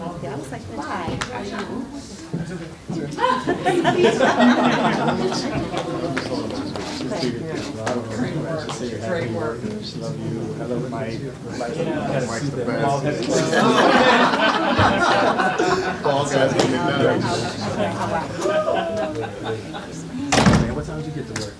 Yeah, I was like, why? Great work. Love you. I love Mike. Mike's the best. Paul guys, man, what time did you get to work?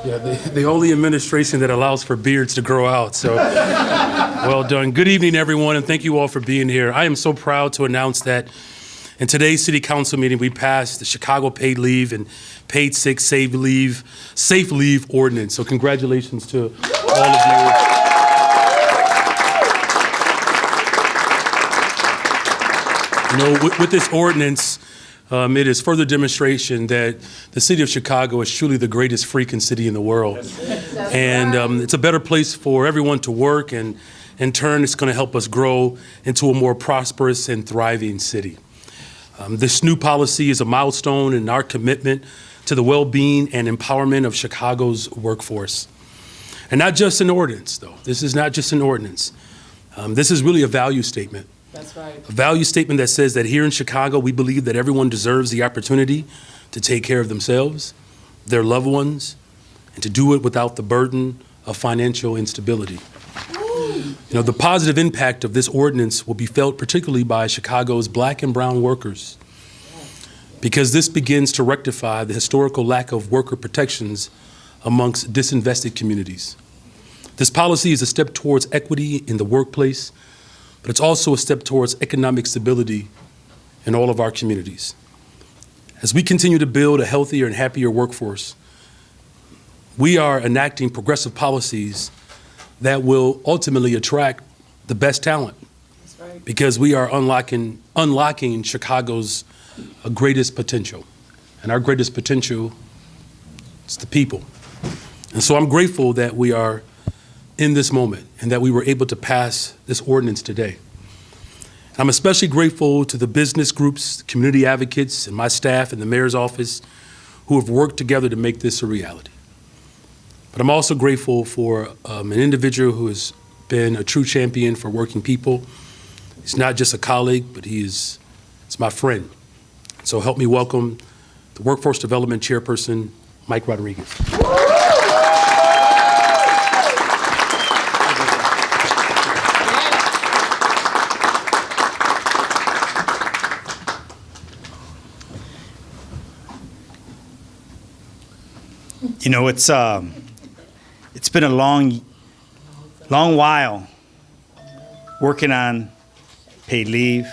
Yeah, the only administration that allows for beards to grow out. So well done. Good evening, everyone, and thank you all for being here. I am so proud to announce that in today's City Council meeting, we passed the Chicago Paid Leave and Paid Sick Safe Leave Ordinance. So congratulations to all of you. You know, with this ordinance, it is further demonstration that the city of Chicago is truly the greatest freaking city in the world. And it's a better place for everyone to work, and in turn, it's going to help us grow into a more prosperous and thriving city. This new policy is a milestone in our commitment to the well-being and empowerment of Chicago's workforce. And not just an ordinance, though. This is not just an ordinance. This is really a value statement. That's right. A value statement that says that here in Chicago, we believe that everyone deserves the opportunity to take care of themselves, their loved ones, and to do it without the burden of financial instability. You know, the positive impact of this ordinance will be felt particularly by Chicago's Black and brown workers, because this begins to rectify the historical lack of worker protections amongst disinvested communities. This policy is a step towards equity in the workplace, but it's also a step towards economic stability in all of our communities. As we continue to build a healthier and happier workforce, we are enacting progressive policies that will ultimately attract the best talent. That's right. Because we are unlocking Chicago's greatest potential. And our greatest potential is the people. And so I'm grateful that we are in this moment and that we were able to pass this ordinance today. I'm especially grateful to the business groups, community advocates, and my staff in the mayor's office who have worked together to make this a reality. But I'm also grateful for an individual who has been a true champion for working people. He's not just a colleague, but he's my friend. So help me welcome the Workforce Development Chairperson, Mike Rodriguez. You know, it's been a long while working on paid leave.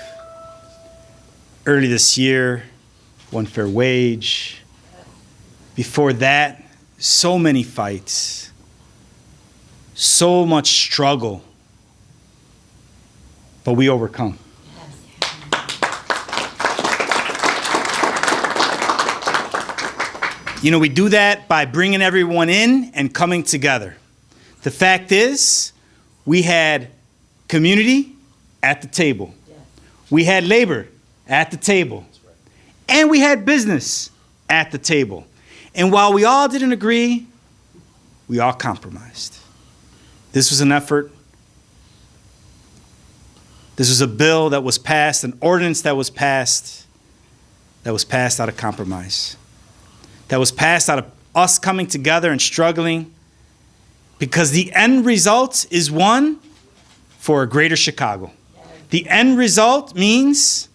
Early this year, one fair wage. Before that, so many fights, so much struggle, but we overcome. You know, we do that by bringing everyone in and coming together. The fact is, we had community at the table. We had labor at the table. And we had business at the table. And while we all didn't agree, we all compromised. This was an effort. This was a bill that was passed, an ordinance that was passed out of compromise. That was passed out of us coming together and struggling, because the end result is one for a greater Chicago. The end result means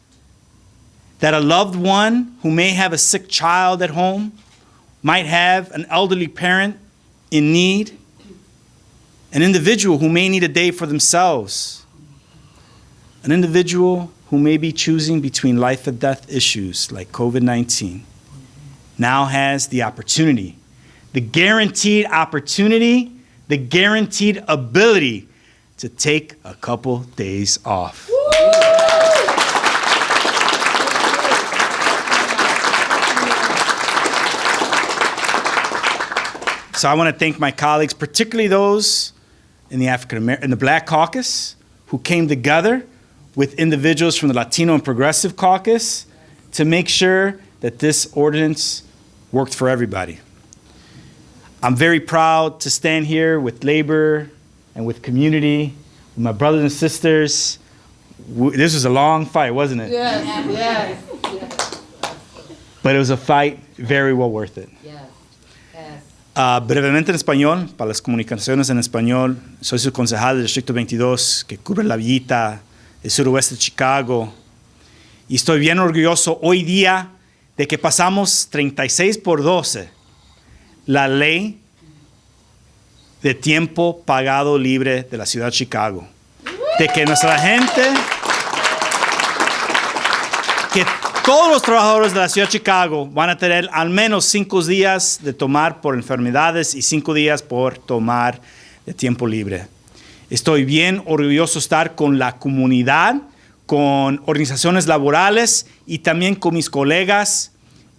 that a loved one who may have a sick child at home, might have an elderly parent in need, an individual who may need a day for themselves, an individual who may be choosing between life and death issues like COVID-19, now has the opportunity, the guaranteed opportunity, the guaranteed ability to take a couple days off. So I want to thank my colleagues, particularly those in the Black Caucus, who came together with individuals from the Latino and Progressive Caucus to make sure that this ordinance worked for everybody. I'm very proud to stand here with labor and with community, with my brothers and sisters. This was a long fight, wasn't it? Yes. But it was a fight very well worth it. Brevemente en español, para las comunicaciones en español, soy su concejal del Distrito 22, que cubre la Villita, el suroeste de Chicago. Y estoy bien orgulloso hoy día de que pasamos 36-12 la ley de tiempo pagado libre de la ciudad de Chicago. De que nuestra gente, que todos los trabajadores de la ciudad de Chicago van a tener al menos 5 días de tomar por enfermedades y 5 días por tomar de tiempo libre. Estoy bien orgulloso de estar con la comunidad, con organizaciones laborales y también con mis colegas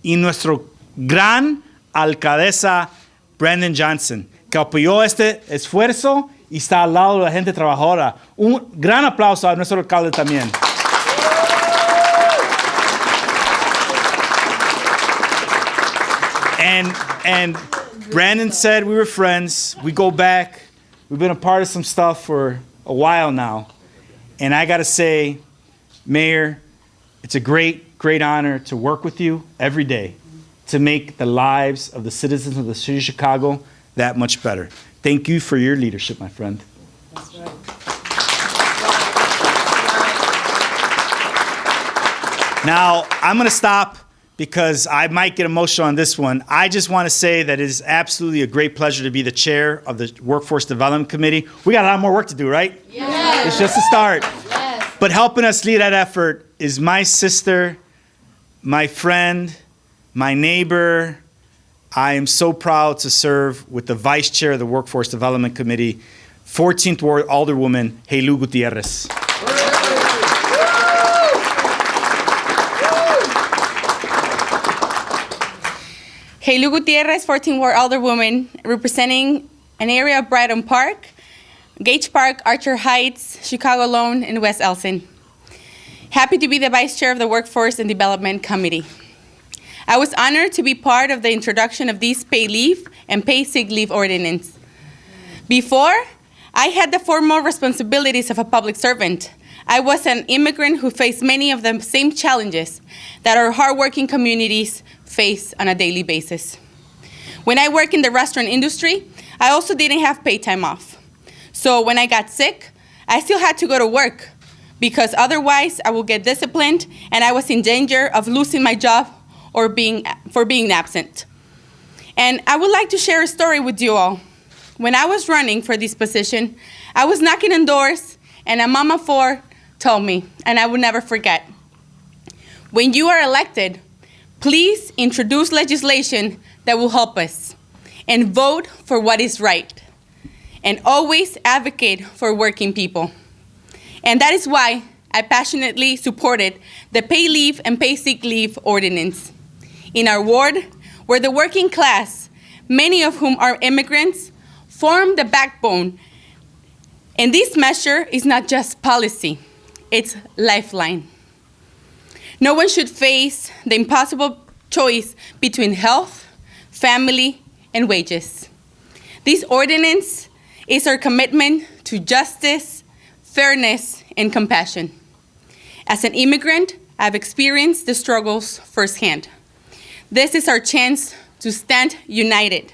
y nuestro gran alcaldesa Brandon Johnson, que apoyó este esfuerzo y está al lado de la gente trabajadora. Un gran aplauso a nuestro alcalde también. And Brandon said we were friends. We go back. We've been a part of some stuff for a while now. And I got to say, Mayor, it's a great, great honor to work with you every day to make the lives of the citizens of the city of Chicago that much better. Thank you for your leadership, my friend. That's right. Now, I'm going to stop because I might get emotional on this one. I just want to say that it is absolutely a great pleasure to be the chair of the Workforce Development Committee. We got a lot more work to do, right? Yes. It's just a start. Yes. But helping us lead that effort is my sister, my friend, my neighbor. I am so proud to serve with the vice chair of the Workforce Development Committee, 14th Ward Alderwoman, Helu Gutierrez. Helu Gutierrez, 14th Ward Alderwoman, representing an area of Brighton Park, Gage Park, Archer Heights, Chicago Lone, and West Elson. Happy to be the Vice Chair of the Workforce and Development Committee. I was honored to be part of the introduction of these pay leave and pay sick leave ordinance. Before, I had the formal responsibilities of a public servant. I was an immigrant who faced many of the same challenges that our hardworking communities face on a daily basis. When I worked in the restaurant industry, I also didn't have paid time off. So when I got sick, I still had to go to work because otherwise I would get disciplined and I was in danger of losing my job or being absent. And I would like to share a story with you all. When I was running for this position, I was knocking on doors and a mom of 4 told me, and I will never forget, when you are elected, please introduce legislation that will help us and vote for what is right and always advocate for working people. And that is why I passionately supported the pay leave and pay sick leave ordinance. In our ward, where the working class, many of whom are immigrants, form the backbone. And this measure is not just policy, it's lifeline. No one should face the impossible choice between health, family, and wages. This ordinance is our commitment to justice, fairness, and compassion. As an immigrant, I've experienced the struggles firsthand. This is our chance to stand united,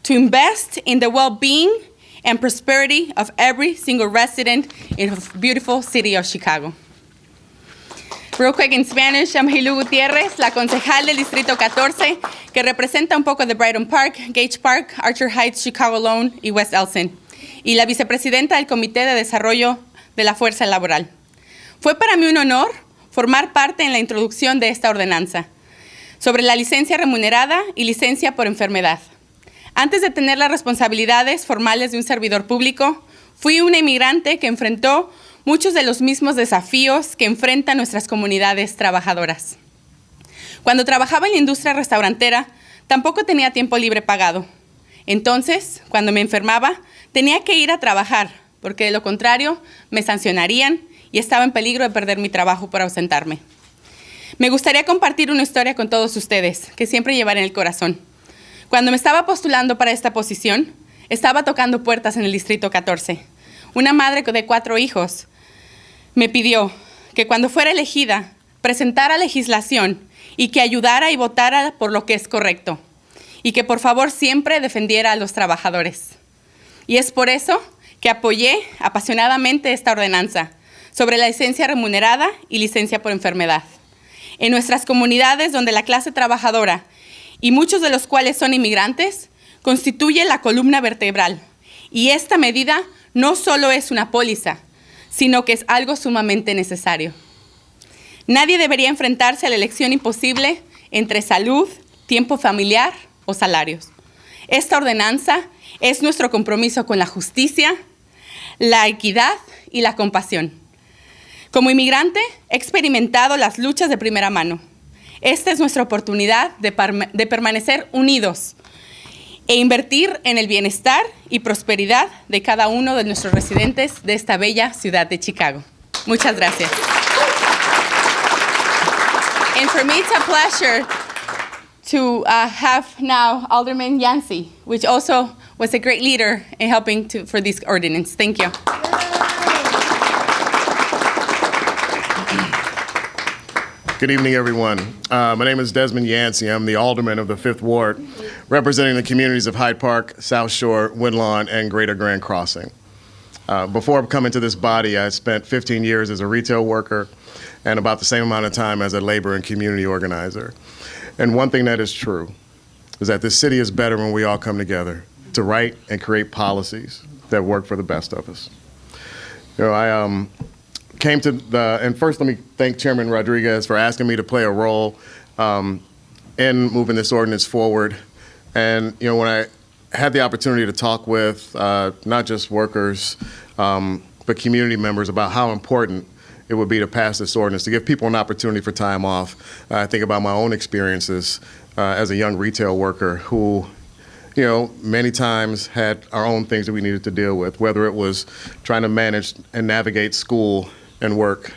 to invest in the well-being and prosperity of every single resident in the beautiful city of Chicago. Real quick in Spanish, I'm Helu Gutierrez, la concejal del Distrito 14, que representa un poco de Brighton Park, Gage Park, Archer Heights, Chicago Lone y West Elson, y la vicepresidenta del Comité de Desarrollo de la Fuerza Laboral. Fue para mí un honor formar parte en la introducción de esta ordenanza sobre la licencia remunerada y licencia por enfermedad. Antes de tener las responsabilidades formales de un servidor público, fui una inmigrante que enfrentó muchos de los mismos desafíos que enfrentan nuestras comunidades trabajadoras. Cuando trabajaba en la industria restaurantera, tampoco tenía tiempo libre pagado. Entonces, cuando me enfermaba, tenía que ir a trabajar, porque de lo contrario, me sancionarían y estaba en peligro de perder mi trabajo por ausentarme. Me gustaría compartir una historia con todos ustedes, que siempre llevaré en el corazón. Cuando me estaba postulando para esta posición, estaba tocando puertas en el Distrito 14. Una madre de 4 hijos me pidió que cuando fuera elegida, presentara legislación y que ayudara y votara por lo que es correcto. Y que por favor siempre defendiera a los trabajadores. Y es por eso que apoyé apasionadamente esta ordenanza sobre la licencia remunerada y licencia por enfermedad. En nuestras comunidades donde la clase trabajadora, y muchos de los cuales son inmigrantes, constituye la columna vertebral. Y esta medida no solo es una póliza, sino que es algo sumamente necesario. Nadie debería enfrentarse a la elección imposible entre salud, tiempo familiar o salarios. Esta ordenanza es nuestro compromiso con la justicia, la equidad y la compasión. Como inmigrante, he experimentado las luchas de primera mano. Esta es nuestra oportunidad de permanecer unidos e invertir en el bienestar y prosperidad de cada uno de nuestros residentes de esta bella ciudad de Chicago. Muchas gracias. And for me, it's a pleasure to have now Alderman Yancey, which also was a great leader in helping for this ordinance. Thank you. Good evening, everyone. My name is Desmond Yancey. I'm the alderman of the 5th Ward, representing the communities of Hyde Park, South Shore, Woodlawn, and Greater Grand Crossing. Before coming to this body, I spent 15 years as a retail worker and about the same amount of time as a labor and community organizer. And one thing that is true is that this city is better when we all come together to write and create policies that work for the best of us. You know, I came to and first let me thank Chairman Rodriguez for asking me to play a role in moving this ordinance forward. And, you know, when I had the opportunity to talk with not just workers, but community members about how important it would be to pass this ordinance, to give people an opportunity for time off. I think about my own experiences as a young retail worker who, you know, many times had our own things that we needed to deal with, whether it was trying to manage and navigate school and work,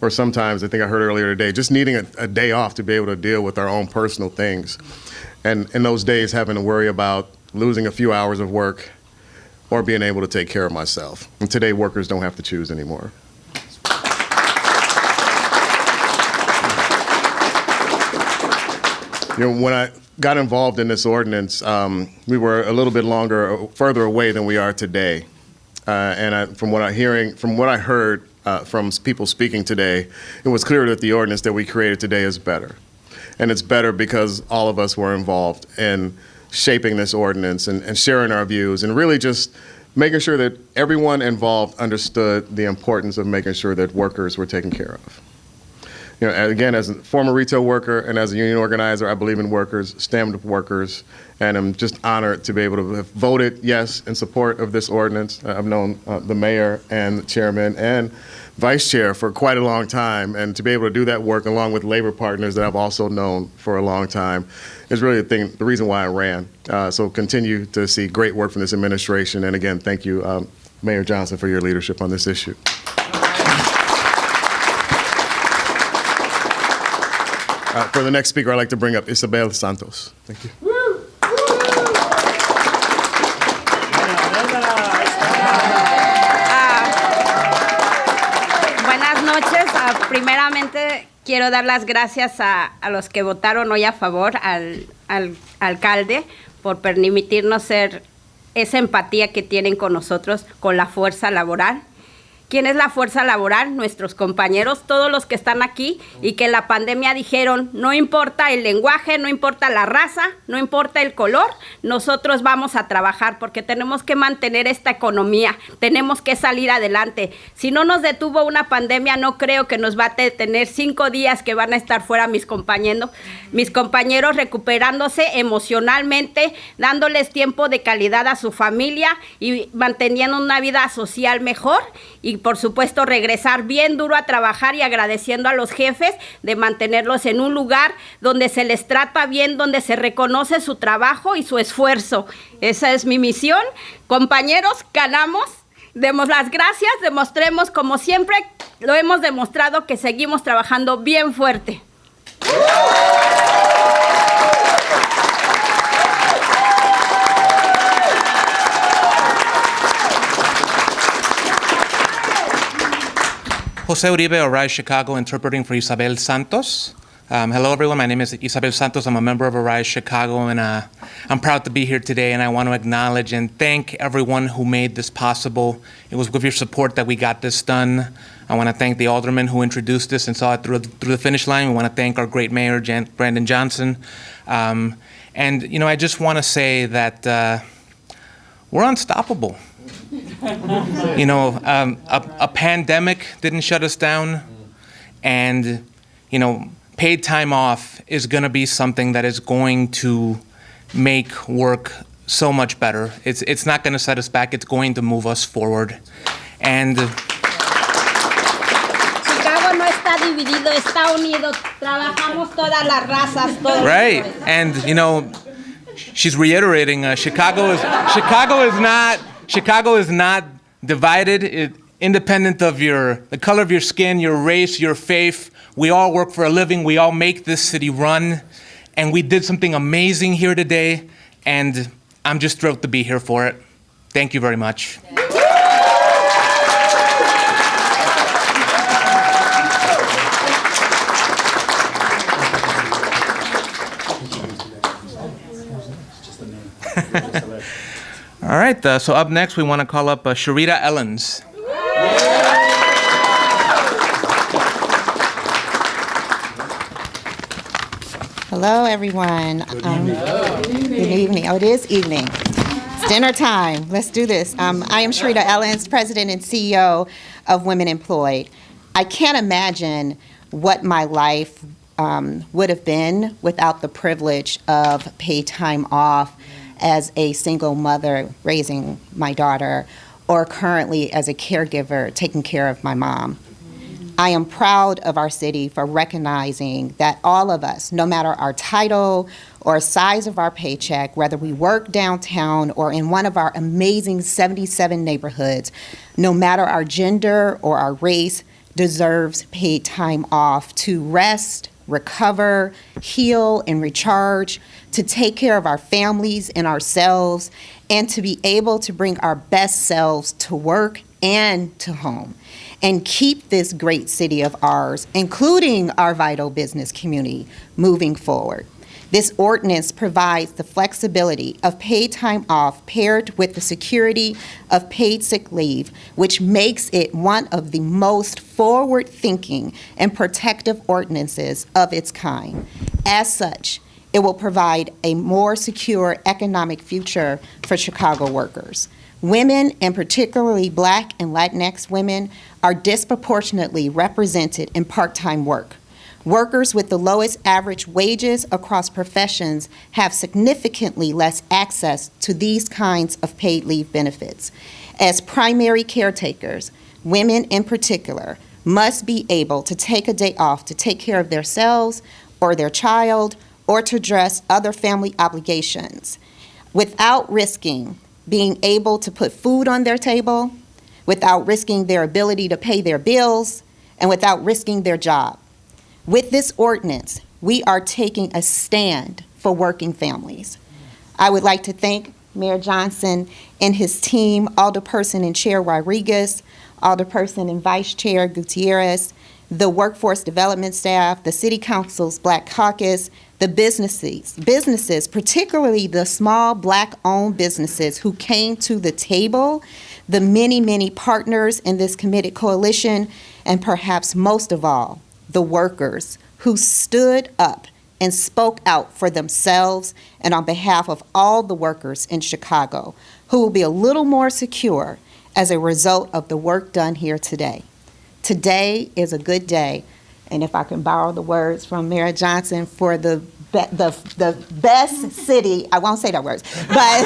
or sometimes, I think I heard earlier today, just needing a day off to be able to deal with our own personal things. And in those days, having to worry about losing a few hours of work or being able to take care of myself. And today, workers don't have to choose anymore. You know, when I got involved in this ordinance, we were a little bit further away than we are today. From what I heard from people speaking today, it was clear that the ordinance that we created today is better. And it's better because all of us were involved in shaping this ordinance and sharing our views and really just making sure that everyone involved understood the importance of making sure that workers were taken care of. You know, again, as a former retail worker and as a union organizer, I believe in workers, stand with workers, and I'm just honored to be able to have voted yes in support of this ordinance. I've known the mayor and the chairman and vice chair for quite a long time, and to be able to do that work along with labor partners that I've also known for a long time is really the reason why I ran. So continue to see great work from this administration, and again, thank you, Mayor Johnson, for your leadership on this issue. For the next speaker, I'd like to bring up Isabel Santos. Thank you. Buenas noches. Primeramente, quiero dar las gracias a los que votaron hoy a favor, al alcalde, por permitirnos ser esa empatía que tienen con nosotros, con la fuerza laboral. ¿Quién es la fuerza laboral? Nuestros compañeros, todos los que están aquí y que en la pandemia dijeron, no importa el lenguaje, no importa la raza, no importa el color, nosotros vamos a trabajar porque tenemos que mantener esta economía, tenemos que salir adelante. Si no nos detuvo una pandemia, no creo que nos va a detener 5 días que van a estar fuera mis compañeros recuperándose emocionalmente, dándoles tiempo de calidad a su familia y manteniendo una vida social mejor. Y por supuesto regresar bien duro a trabajar y agradeciendo a los jefes de mantenerlos en un lugar donde se les trata bien, donde se reconoce su trabajo y su esfuerzo. Esa es mi misión. Compañeros, ganamos, demos las gracias, demostremos como siempre lo hemos demostrado que seguimos trabajando bien fuerte. Jose Uribe, Arise Chicago, interpreting for Isabel Santos. Hello, everyone. My name is Isabel Santos. I'm a member of Arise Chicago, and I'm proud to be here today, and I want to acknowledge and thank everyone who made this possible. It was with your support that we got this done. I want to thank the alderman who introduced this and saw it through the finish line. We want to thank our great mayor, Brandon Johnson. And, you know, I just want to say that we're unstoppable. You know, a pandemic didn't shut us down, and, you know, paid time off is going to be something that is going to make work so much better. It's not going to set us back. It's going to move us forward. And Chicago no está dividido, está unido. Trabajamos todas las razas, todos. right, and you know, she's reiterating Chicago is not divided. Independent of the color of your skin, your race, your faith, we all work for a living. We all make this city run, and we did something amazing here today, and I'm just thrilled to be here for it. Thank you very much. All right, so up next, we want to call up Sharita Ellens. Hello, everyone. Good evening. Oh, it is evening. It's dinner time. Let's do this. I am Sharita Ellens, President and CEO of Women Employed. I can't imagine what my life would have been without the privilege of paid time off as a single mother raising my daughter, or currently as a caregiver taking care of my mom. I am proud of our city for recognizing that all of us, no matter our title or size of our paycheck, whether we work downtown or in one of our amazing 77 neighborhoods, no matter our gender or our race, deserves paid time off to rest, recover, heal, and recharge, to take care of our families and ourselves, and to be able to bring our best selves to work and to home, and keep this great city of ours, including our vital business community, moving forward. This ordinance provides the flexibility of paid time off paired with the security of paid sick leave, which makes it one of the most forward-thinking and protective ordinances of its kind. As such, it will provide a more secure economic future for Chicago workers. Women, and particularly Black and Latinx women, are disproportionately represented in part-time work. Workers with the lowest average wages across professions have significantly less access to these kinds of paid leave benefits. As primary caretakers, women in particular must be able to take a day off to take care of themselves or their child or to address other family obligations without risking being able to put food on their table, without risking their ability to pay their bills, and without risking their job. With this ordinance, we are taking a stand for working families. I would like to thank Mayor Johnson and his team, Alderperson and Chair Rodriguez, Alderperson and Vice Chair Gutierrez, the workforce development staff, the City Council's Black Caucus, the businesses, particularly the small Black-owned businesses who came to the table, the many, many partners in this committed coalition, and perhaps most of all, the workers who stood up and spoke out for themselves and on behalf of all the workers in Chicago, who will be a little more secure as a result of the work done here today. Today is a good day, and if I can borrow the words from Mayor Johnson, for the best city, I won't say that words, but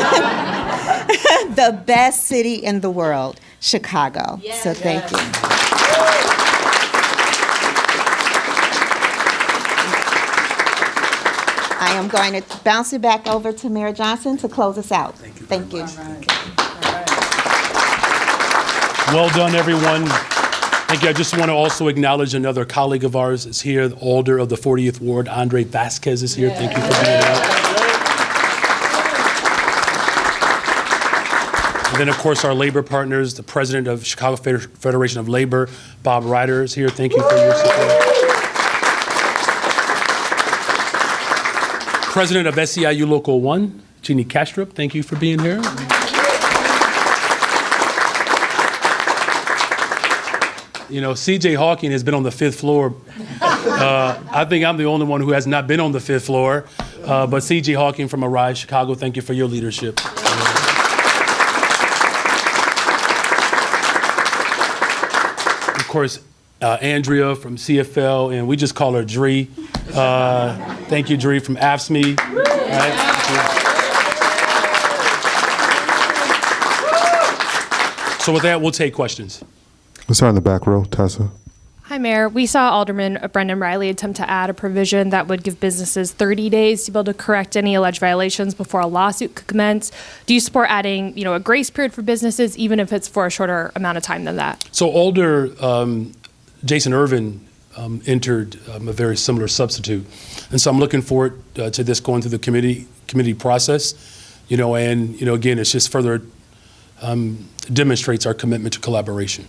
the best city in the world, Chicago. Yes. So thank you. I am going to bounce it back over to Mayor Johnson to close us out. Thank you. Well done, everyone. Thank you. I just want to also acknowledge another colleague of ours is here, the Alder of the 40th Ward, Andre Vasquez is here. Thank you for being here. And then, of course, our labor partners, the president of Chicago Federation of Labor, Bob Ryder, is here. Thank you for your support. President of SEIU Local 1, Jeannie Kastrup, thank you for being here. You know, C.J. Hawking has been on the 5th floor. I think I'm the only one who has not been on the 5th floor. But C.J. Hawking from Arise Chicago, thank you for your leadership. Of course, Andrea from CFL, and we just call her Dree. Thank you, Dree, from AFSCME. So with that, we'll take questions. Let's start in the back row, Tessa. Hi, Mayor. We saw Alderman Brendan Riley attempt to add a provision that would give businesses 30 days to be able to correct any alleged violations before a lawsuit could commence. Do you support adding, a grace period for businesses, even if it's for a shorter amount of time than that? So Alder Jason Irvin entered a very similar substitute, and so I'm looking forward to this going through the committee process. Again, it's just further demonstrates our commitment to collaboration.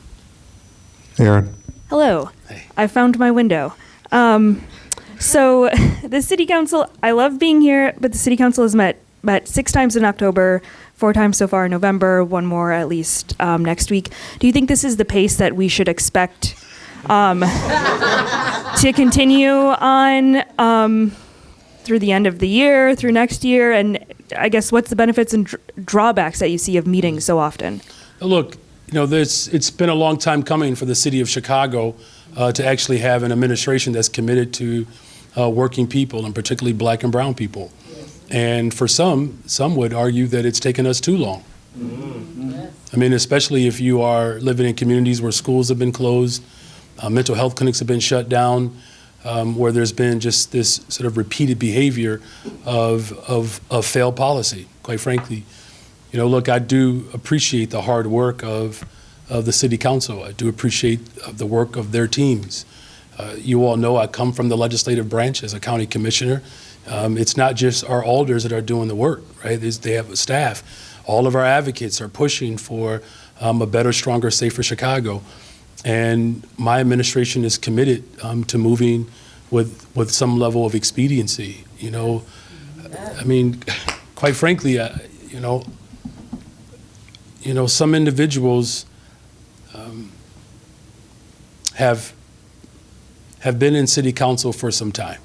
Aaron. Hello. Hey. I found my window. So the city council, I love being here, but the city council has met 6 times in October, 4 times so far in November, 1 more at least next week. Do you think this is the pace that we should expect to continue on through the end of the year, through next year? And I guess what's the benefits and drawbacks that you see of meeting so often? Look, it's been a long time coming for the city of Chicago to actually have an administration that's committed to working people, and particularly black and brown people. And for some would argue that it's taken us too long. I mean, especially if you are living in communities where schools have been closed, mental health clinics have been shut down, where there's been just this sort of repeated behavior of failed policy, quite frankly. Look, I do appreciate the hard work of the city council. I do appreciate the work of their teams. You all know I come from the legislative branch as a county commissioner. It's not just our alders that are doing the work, right? They have a staff. All of our advocates are pushing for a better, stronger, safer Chicago. And my administration is committed to moving with some level of expediency. I mean, quite frankly, some individuals have been in city council for some time,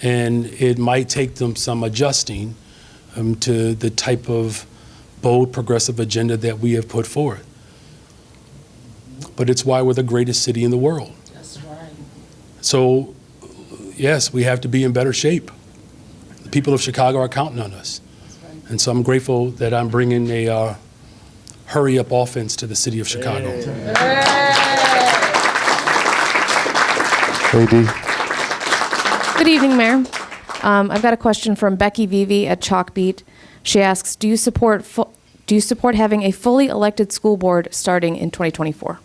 and it might take them some adjusting to the type of bold, progressive agenda that we have put forth. But it's why we're the greatest city in the world. That's right. So, yes, we have to be in better shape. The people of Chicago are counting on us. And so I'm grateful that I'm bringing a hurry-up offense to the city of Chicago. AD. Good evening, Mayor. I've got a question from Becky Vivi at Chalkbeat. She asks, do you support having a fully elected school board starting in 2024?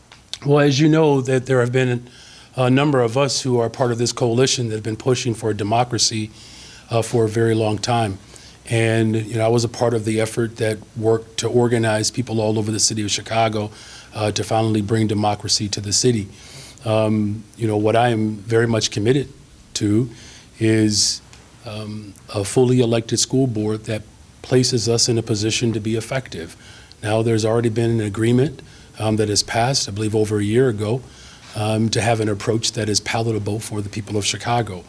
Well, as you know, that there have been a number of us who are part of this coalition that have been pushing for democracy for a very long time. And I was a part of the effort that worked to organize people all over the city of Chicago to finally bring democracy to the city. What I am very much committed to is a fully elected school board that places us in a position to be effective. Now, there's already been an agreement that has passed, I believe over a year ago, to have an approach that is palatable for the people of Chicago.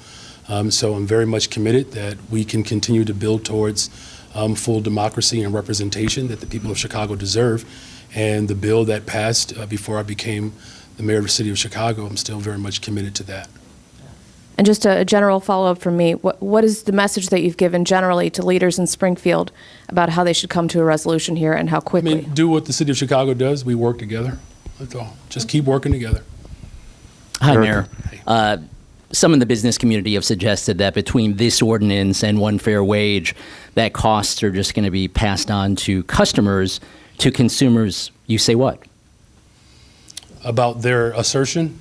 So I'm very much committed that we can continue to build towards full democracy and representation that the people of Chicago deserve. And the bill that passed before I became the mayor of the city of Chicago, I'm still very much committed to that. And just a general follow-up from me, what is the message that you've given generally to leaders in Springfield about how they should come to a resolution here and how quickly? Do what the city of Chicago does. We work together. That's all. Just keep working together. Hi, Eric. Mayor. Some in the business community have suggested that between this ordinance and one fair wage, that costs are just going to be passed on to customers. To consumers, you say what? about their assertion.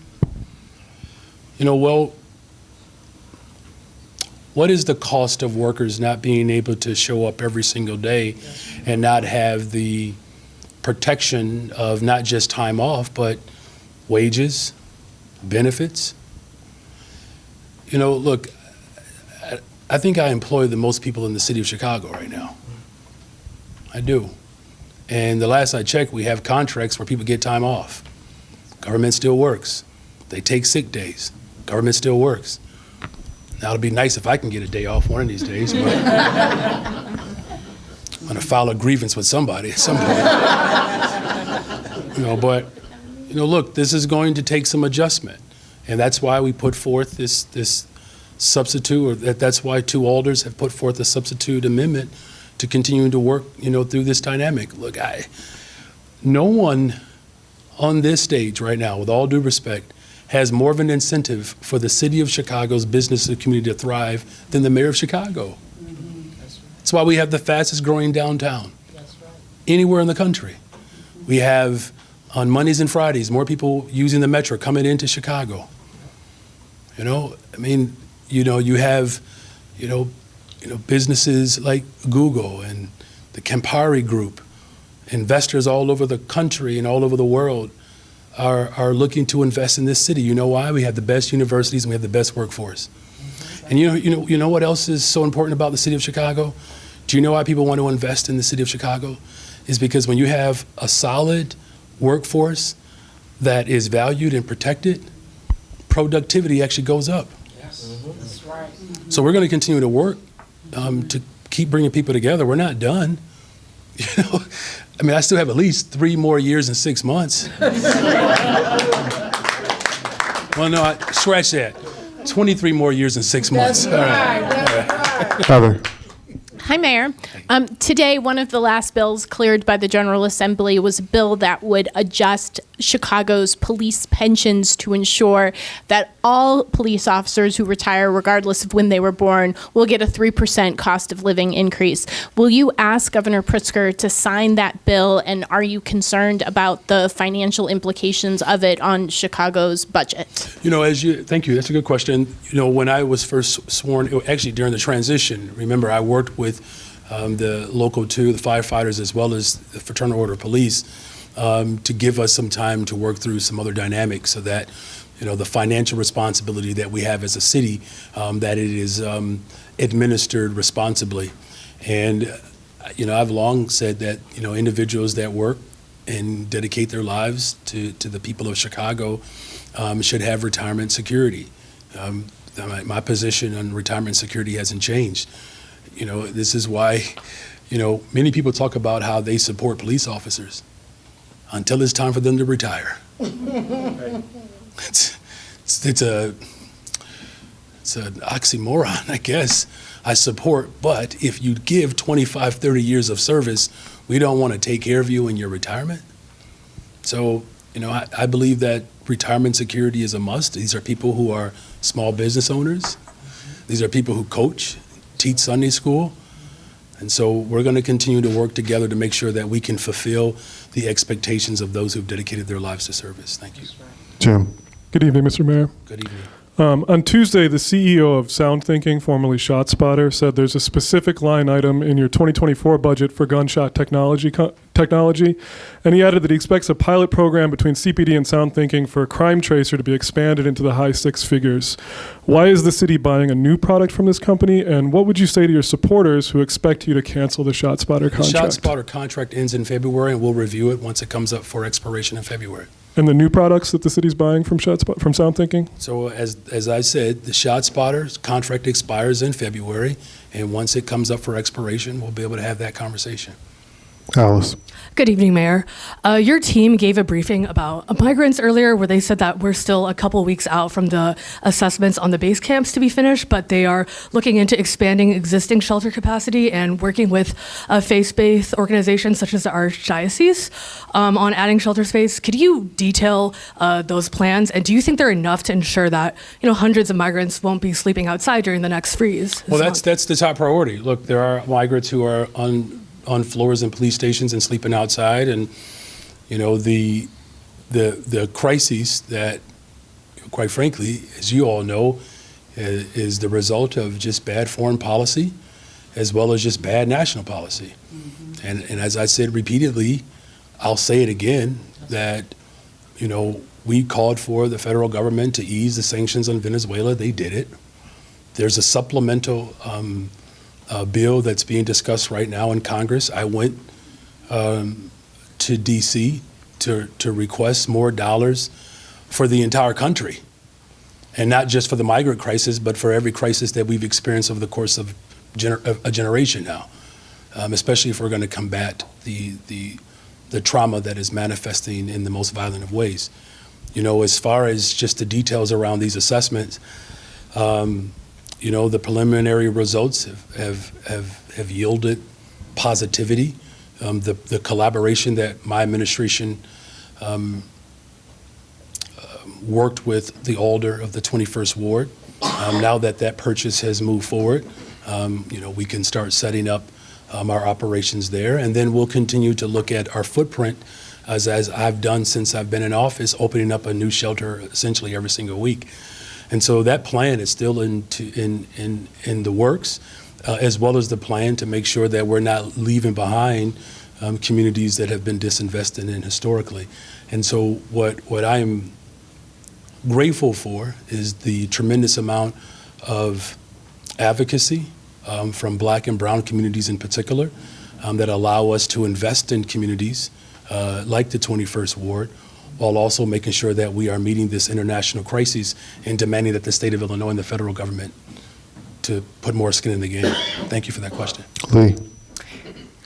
Well, what is the cost of workers not being able to show up every single day and not have the protection of not just time off, but wages, benefits? Look, I think I employ the most people in the city of Chicago right now. I do. And the last I checked, we have contracts where people get time off. Government still works. They take sick days. Government still works. Now, it'll be nice if I can get a day off one of these days, but I'm going to file a grievance with somebody at some point. Look, this is going to take some adjustment. And that's why we put forth this substitute, or that's why two alders have put forth a substitute amendment to continue to work, through this dynamic. Look, no one on this stage right now, with all due respect, has more of an incentive for the city of Chicago's business and community to thrive than the mayor of Chicago. That's why we have the fastest growing downtown anywhere in the country. We have, on Mondays and Fridays, more people using the metro coming into Chicago. You have, businesses like Google and the Campari Group, investors all over the country and all over the world are looking to invest in this city. You know why? We have the best universities and we have the best workforce. And you know what else is so important about the city of Chicago? Do you know why people want to invest in the city of Chicago? Is because when you have a solid workforce that is valued and protected, productivity actually goes up. Yes, that's right. So we're going to continue to work to keep bringing people together. We're not done. I still have at least 3 more years and 6 months. Well, no, scratch that. 23 more years and 6 months. That's right. That's right. Heather. Hi, Mayor. Today, one of the last bills cleared by the General Assembly was a bill that would adjust Chicago's police pensions to ensure that all police officers who retire, regardless of when they were born, will get a 3% cost of living increase. Will you ask Governor Pritzker to sign that bill, and are you concerned about the financial implications of it on Chicago's budget? Thank you. That's a good question. When I was first sworn, actually during the transition, remember I worked with the local 2, the firefighters, as well as the Fraternal Order of Police, to give us some time to work through some other dynamics so that, the financial responsibility that we have as a city, that it is administered responsibly. And, I've long said that, individuals that work and dedicate their lives to the people of Chicago should have retirement security. My position on retirement security hasn't changed. This is why, many people talk about how they support police officers until it's time for them to retire. It's an oxymoron, I guess. I support, but if you give 25, 30 years of service, we don't want to take care of you in your retirement. So, I believe that retirement security is a must. These are people who are small business owners. These are people who coach, teach Sunday school. And so we're going to continue to work together to make sure that we can fulfill the expectations of those who've dedicated their lives to service. Thank you. Jim. Good evening, Mr. Mayor. Good evening. On Tuesday, the CEO of SoundThinking, formerly ShotSpotter, said there's a specific line item in your 2024 budget for gunshot technology, and he added that he expects a pilot program between CPD and SoundThinking for a crime tracer to be expanded into the high 6 figures. Why is the city buying a new product from this company, and what would you say to your supporters who expect you to cancel the ShotSpotter contract? The ShotSpotter contract ends in February, and we'll review it once it comes up for expiration in February. And the new products that the city's buying from SoundThinking? So as I said, the ShotSpotter contract expires in February, and once it comes up for expiration, we'll be able to have that conversation. Alice. Good evening, Mayor. Your team gave a briefing about migrants earlier where they said that we're still a couple weeks out from the assessments on the base camps to be finished, but they are looking into expanding existing shelter capacity and working with faith-based organizations such as the Archdiocese on adding shelter space. Could you detail those plans, and do you think they're enough to ensure that hundreds of migrants won't be sleeping outside during the next freeze? Well, that's the top priority. Look, there are migrants who are on floors in police stations and sleeping outside, and the the crises that, quite frankly, as you all know, is the result of just bad foreign policy as well as just bad national policy. And as I said repeatedly, I'll say it again, that, we called for the federal government to ease the sanctions on Venezuela. They did it. There's a supplemental bill that's being discussed right now in Congress. I went to D.C. to request more dollars for the entire country, and not just for the migrant crisis, but for every crisis that we've experienced over the course of a generation now, especially if we're going to combat the trauma that is manifesting in the most violent of ways. As far as just the details around these assessments, the preliminary results have yielded positivity. The collaboration that my administration worked with the alder of the 21st Ward. Now that purchase has moved forward, we can start setting up our operations there, and then we'll continue to look at our footprint as I've done since I've been in office, opening up a new shelter essentially every single week. And so that plan is still in the works, as well as the plan to make sure that we're not leaving behind communities that have been disinvested in historically. And so what I am grateful for is the tremendous amount of advocacy from Black and brown communities in particular that allow us to invest in communities like the 21st Ward, while also making sure that we are meeting this international crisis and demanding that the state of Illinois and the federal government to put more skin in the game. Thank you for that question. Lee.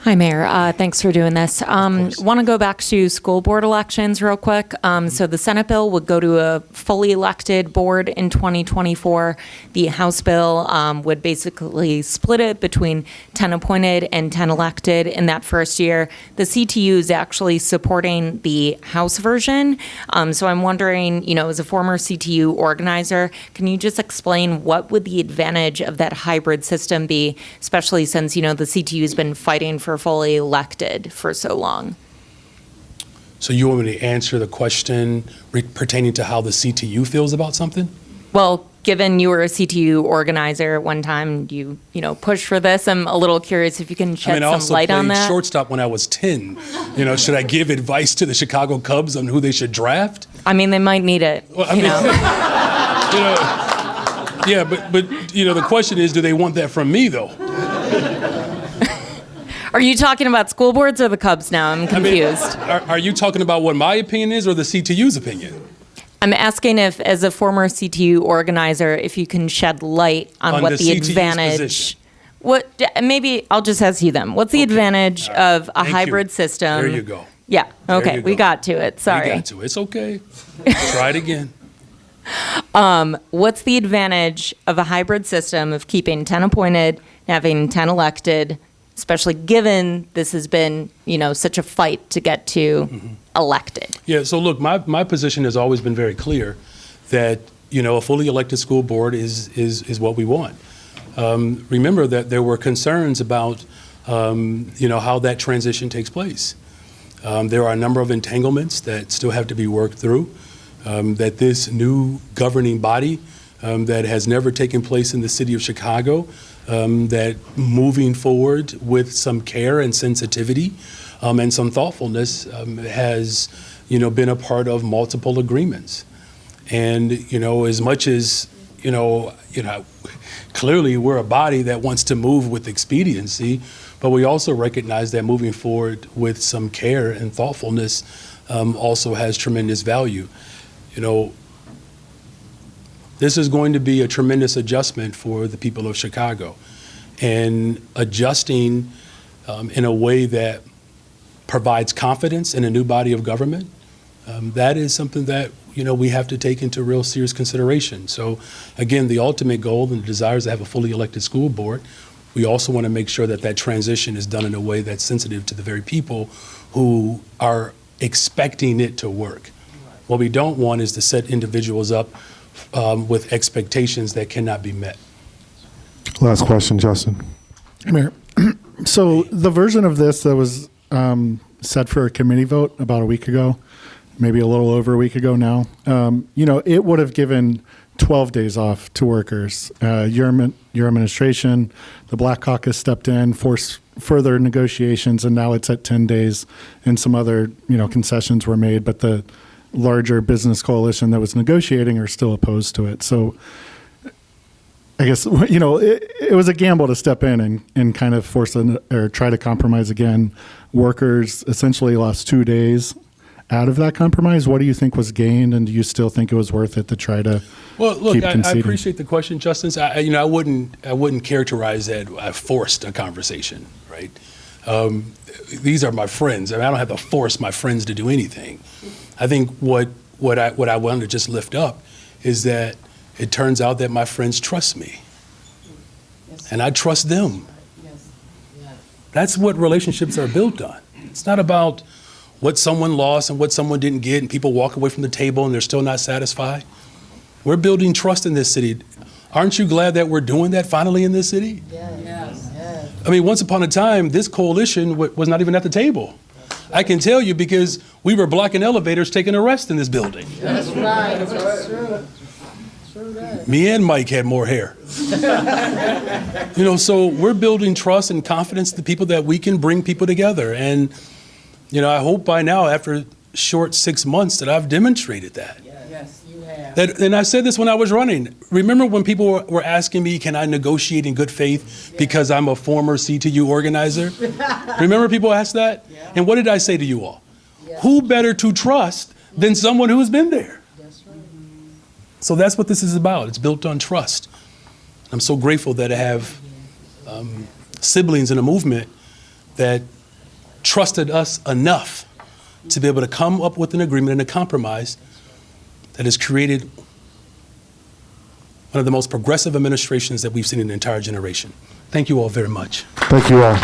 Hi, Mayor. Thanks for doing this. Want to go back to school board elections real quick. So the Senate bill would go to a fully elected board in 2024. The House bill would basically split it between 10 appointed and 10 elected in that first year. The CTU is actually supporting the House version. So I'm wondering, as a former CTU organizer, can you just explain what would the advantage of that hybrid system be, especially since, the CTU has been fighting for fully elected for so long? So you want me to answer the question pertaining to how the CTU feels about something? Well, given you were a CTU organizer at one time, you pushed for this. I'm a little curious if you can shed some light on that. I also played shortstop when I was 10. Should I give advice to the Chicago Cubs on who they should draft? I mean, they might need it. Well, yeah, but the question is, do they want that from me though? Are you talking about school boards or the Cubs now? I'm confused. Are you talking about what my opinion is or the CTU's opinion? I'm asking if, as a former CTU organizer, if you can shed light on what the CTU's advantage. position. Maybe I'll just ask you then. What's the advantage of a hybrid system? There you go. Yeah. Okay. We got to it. Sorry. We got to it. It's okay. Try it again. What's the advantage of a hybrid system of keeping 10 appointed, having 10 elected, especially given this has been, such a fight to get to elected? Yeah, so look, my position has always been very clear that, a fully elected school board is what we want. Remember that there were concerns about, how that transition takes place. There are a number of entanglements that still have to be worked through, that this new governing body that has never taken place in the city of Chicago, that moving forward with some care and sensitivity and some thoughtfulness has, been a part of multiple agreements. And, as much as, clearly we're a body that wants to move with expediency, but we also recognize that moving forward with some care and thoughtfulness also has tremendous value. This is going to be a tremendous adjustment for the people of Chicago, and adjusting in a way that provides confidence in a new body of government. That is something that we have to take into real serious consideration. So again, the ultimate goal and the desire is to have a fully elected school board. We also want to make sure that transition is done in a way that's sensitive to the very people who are expecting it to work. What we don't want is to set individuals up with expectations that cannot be met. Last question, Justin. Mayor, so the version of this that was set for a committee vote about a week ago, maybe a little over a week ago now. It would have given 12 days off to workers. Your administration, the Black Caucus stepped in, forced further negotiations, and now it's at 10 days, and some other, concessions were made, but the larger business coalition that was negotiating are still opposed to it. So I guess, it was a gamble to step in and kind of force or try to compromise again. Workers essentially lost 2 days out of that compromise. What do you think was gained, and do you still think it was worth it to try to keep conceding? I appreciate the question, Justin. I wouldn't characterize that I forced a conversation, right? These are my friends. I don't have to force my friends to do anything. I think what I wanted to just lift up is that it turns out that my friends trust me, and I trust them. That's what relationships are built on. It's not about what someone lost and what someone didn't get, and people walk away from the table and they're still not satisfied. We're building trust in this city. Aren't you glad that we're doing that finally in this city? Yes. I mean, once upon a time, this coalition was not even at the table. I can tell you because we were blocking elevators taking a rest in this building. That's right. That's true. Me and Mike had more hair. So we're building trust and confidence in the people that we can bring people together. And, I hope by now, after a short 6 months, that I've demonstrated that. Yes, you have. And I said this when I was running. Remember when people were asking me, can I negotiate in good faith because I'm a former CTU organizer? Remember people asked that? Yeah. And what did I say to you all? Yeah. Who better to trust than someone who's been there? That's right. So that's what this is about. It's built on trust. I'm so grateful that I have siblings in a movement that trusted us enough to be able to come up with an agreement and a compromise that has created one of the most progressive administrations that we've seen in an entire generation. Thank you all very much. Thank you all.